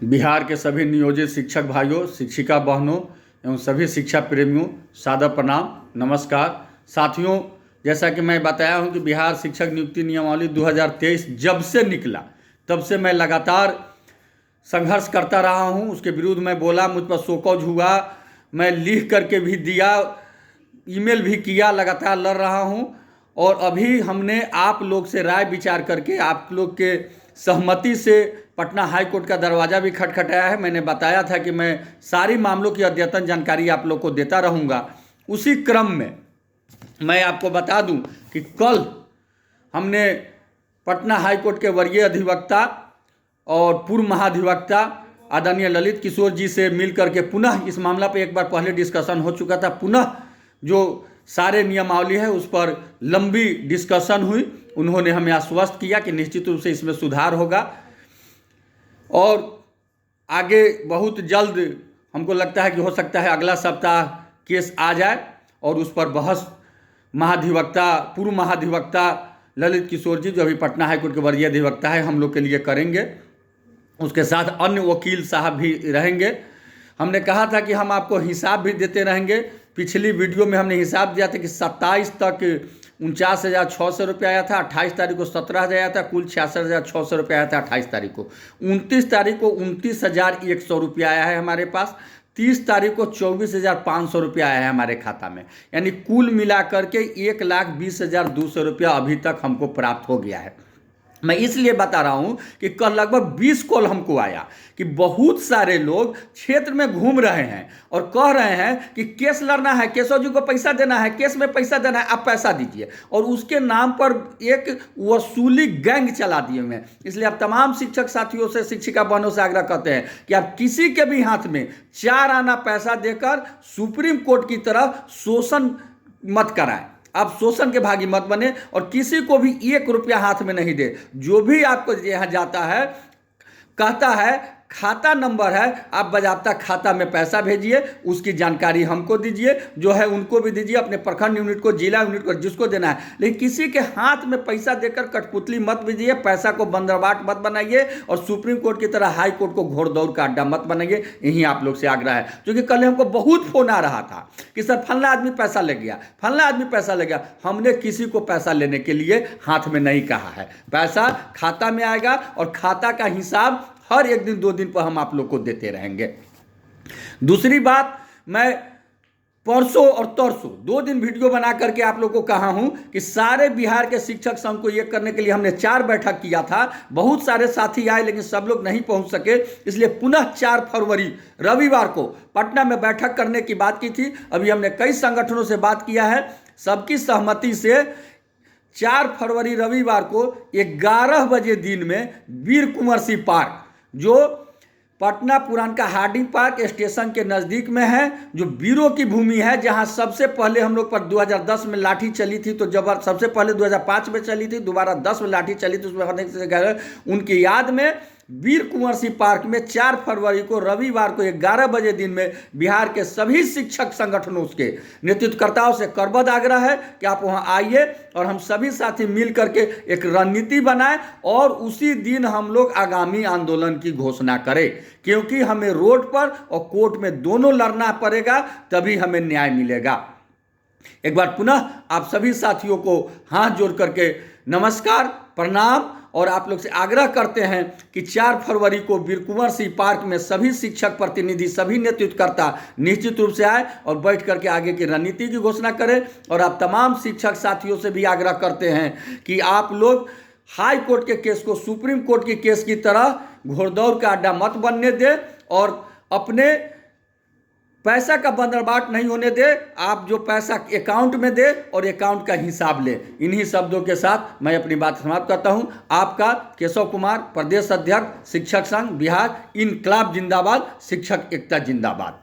बिहार के सभी नियोजित शिक्षक भाइयों, शिक्षिका बहनों एवं सभी शिक्षा प्रेमियों, सादर प्रणाम, नमस्कार। साथियों, जैसा कि मैं बताया हूं कि बिहार शिक्षक नियुक्ति नियमावली 2023 जब से निकला तब से मैं लगातार संघर्ष करता रहा हूं। उसके विरुद्ध मैं बोला, मुझ पर शोकॉज हुआ, मैं लिख करके भी दिया, ईमेल भी किया, लगातार लड़ रहा हूं। और अभी हमने आप लोग से राय विचार करके, आप लोग के सहमति से पटना हाई कोर्ट का दरवाज़ा भी खटखटाया है। मैंने बताया था कि मैं सारी मामलों की अद्यतन जानकारी आप लोग को देता रहूँगा। उसी क्रम में मैं आपको बता दूं कि कल हमने पटना हाई कोर्ट के वरीय अधिवक्ता और पूर्व महाधिवक्ता आदरणीय ललित किशोर जी से मिल करके पुनः इस मामला पर एक बार पहले डिस्कशन हो चुका था। पुनः जो सारे नियमावली है उस पर लंबी डिस्कशन हुई। उन्होंने हमें आश्वस्त किया कि निश्चित रूप से इसमें सुधार होगा और आगे बहुत जल्द हमको लगता है कि हो सकता है अगला सप्ताह केस आ जाए और उस पर बहस महाधिवक्ता, पूर्व महाधिवक्ता ललित किशोर जी, जो अभी पटना हाईकोर्ट के वरीय अधिवक्ता है, हम लोग के लिए करेंगे। उसके साथ अन्य वकील साहब भी रहेंगे। हमने कहा था कि हम आपको हिसाब भी देते रहेंगे। पिछली वीडियो में हमने हिसाब दिया था कि 27 तक 49,600 रुपये आया था, 28 तारीख को 17,000 आया था, कुल 66,600 रुपये आया था 28 तारीख को। 29 तारीख को 29,100 रुपये आया है हमारे पास। 30 तारीख को 24,500 रुपये आया है हमारे खाता में। यानी कुल मिला करके 1,20,200 रुपया अभी तक हमको प्राप्त हो गया है। मैं इसलिए बता रहा हूं कि कल लगभग 20 कॉल हमको आया कि बहुत सारे लोग क्षेत्र में घूम रहे हैं और कह रहे हैं कि केस लड़ना है, केशव जी को पैसा देना है, केस में पैसा देना है, आप पैसा दीजिए। और उसके नाम पर एक वसूली गैंग चला दिए हुए हैं। इसलिए आप तमाम शिक्षक साथियों से, शिक्षिका बहनों से आग्रह करते हैं कि आप किसी के भी हाथ में 4 आना पैसा देकर सुप्रीम कोर्ट की तरफ शोषण मत कराएं। आप शोषण के भागी मत बने और किसी को भी 1 रुपया हाथ में नहीं दे। जो भी आपको यहाँ जाता है, कहता है खाता नंबर है, आप बजाबता खाता में पैसा भेजिए, उसकी जानकारी हमको दीजिए, जो है उनको भी दीजिए, अपने प्रखंड यूनिट को, जिला यूनिट को, जिसको देना है। लेकिन किसी के हाथ में पैसा देकर कठपुतली मत भेजिए, पैसा को बंदरबाट मत बनाइए और सुप्रीम कोर्ट की तरह हाई कोर्ट को घोड़दौड़ का अड्डा मत बनाइए। यही आप लोग से आग्रह है। क्योंकि कल हमको बहुत फोन आ रहा था कि सर फलना आदमी पैसा ले गया, फलना आदमी पैसा ले गया। हमने किसी को पैसा लेने के लिए हाथ में नहीं कहा है। पैसा खाता में आएगा और खाता का हिसाब हर 1 दिन 2 दिन पर हम आप लोग को देते रहेंगे। दूसरी बात, मैं परसों और तरसों 2 दिन वीडियो बना करके आप लोग को कहा हूं कि सारे बिहार के शिक्षक संघ को एक करने के लिए हमने 4 बैठक किया था। बहुत सारे साथी आए लेकिन सब लोग नहीं पहुंच सके। इसलिए पुनः 4 फरवरी रविवार को पटना में बैठक करने की बात की थी। अभी हमने कई संगठनों से बात किया है, सबकी सहमति से 4 फरवरी रविवार को 11 बजे दिन में वीर कुंवर सिंह पार्क, जो पटना पुरानका हार्डिंग पार्क स्टेशन के नज़दीक में है, जो वीरों की भूमि है, जहां सबसे पहले हम लोग पर 2010 में लाठी चली थी, तो जब सबसे पहले 2005 में चली थी, दोबारा 10 में लाठी चली थी, उसमें अनेक से उनकी याद में वीर कुंवर सिंह पार्क में 4 फरवरी को रविवार को 11 बजे दिन में बिहार के सभी शिक्षक संगठनों के नेतृत्वकर्ताओं से करबद्ध आग्रह है कि आप वहां आइए और हम सभी साथी मिल करके एक रणनीति बनाएं और उसी दिन हम लोग आगामी आंदोलन की घोषणा करें। क्योंकि हमें रोड पर और कोर्ट में दोनों लड़ना पड़ेगा, तभी हमें न्याय मिलेगा। एक बार पुनः आप सभी साथियों को हाथ जोड़ करके नमस्कार, प्रणाम। और आप लोग से आग्रह करते हैं कि 4 फरवरी को वीर कुंवर सिंह पार्क में सभी शिक्षक प्रतिनिधि, सभी नेतृत्वकर्ता निश्चित रूप से आए और बैठ करके आगे की रणनीति की घोषणा करें। और आप तमाम शिक्षक साथियों से भी आग्रह करते हैं कि आप लोग हाई कोर्ट के केस को सुप्रीम कोर्ट के केस की तरह घोड़दौड़ का अड्डा मत बनने दें और अपने पैसा का बंदरबाट नहीं होने दे। आप जो पैसा अकाउंट में दे और अकाउंट का हिसाब ले। इन्हीं शब्दों के साथ मैं अपनी बात समाप्त करता हूं। आपका केशव कुमार, प्रदेश अध्यक्ष शिक्षक संघ बिहार। इनकलाब जिंदाबाद, शिक्षक एकता जिंदाबाद।